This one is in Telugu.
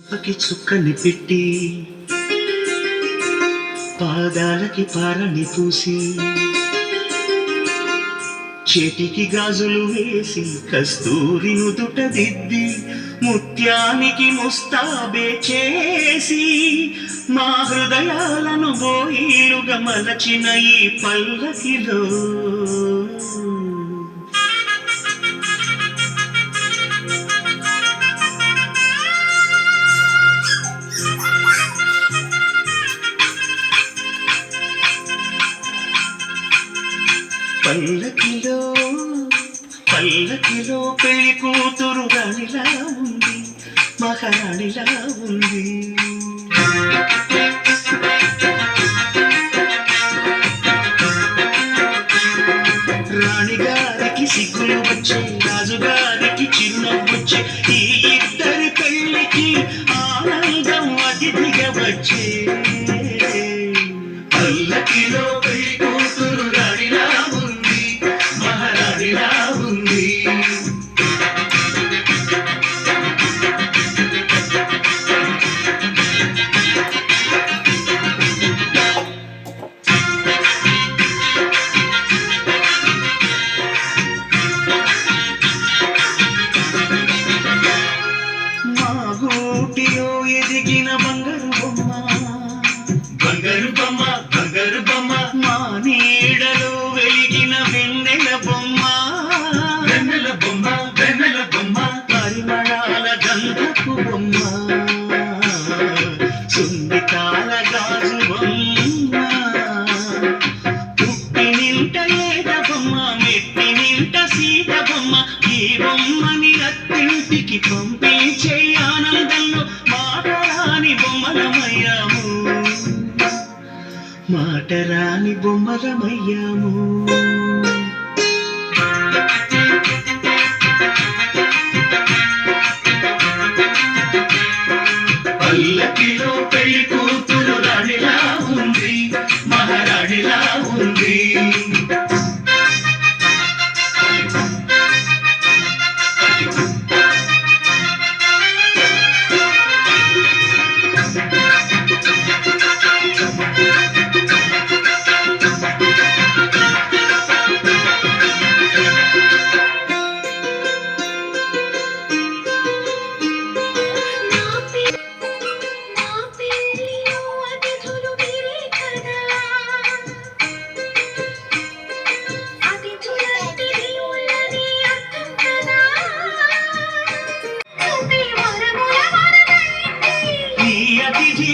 పకి చుక్కని పెట్టి పాదాలకి పారని పూసి చేతికి గాజులు వేసి కస్తూరి నుదుట దిద్ది ముత్యానికి ముస్తాబే చేసి మా హృదయాలను బోయిలుగా మలచిన ఈ పల్లకిలో పల్లకిలో పల్లకిలో పెళ్లి కూతురు రాణిలా ఉంది, మహారాణిలా ఉంది. రాణిగారికి సిగ్గులు వచ్చే, రాజుగారికి చిరునవ్వొచ్చే, ఈ ఇద్దరి పెళ్లికి ఆనందం అతిథిగా వచ్చే. పల్లకిలో పెళ్లి కూతురు రాణిలా ఉంది, మహారాణిలా ఉంది. మా గూటిలో ఎదిగిన బంగారు బొమ్మ, బంగారు బొమ్మ, బంగారు బొమ్మ. మా నీడలో వెలిగిన వెన్నెల బొమ్మ, వెన్నెల బొమ్మ, వెన్నెల బొమ్మ. పరిమళాల గంధపు బొమ్మ, సున్నితాల గాజు బొమ్మ. పుట్టి నింట ఏద బొమ్మ, మెట్టి నింట సీత బొమ్మ. ఈ బొమ్మని అత్తింటికి పంపించే ఆనందంలో మాటరాని బొమ్మలమయ్యాము, మాటరాని బొమ్మలమయ్యాము. పల్లకిలో పెళ్లి కూతురు రాణిలా ఉంది, మహారాణిలా ఉంది. ఈ అతిథి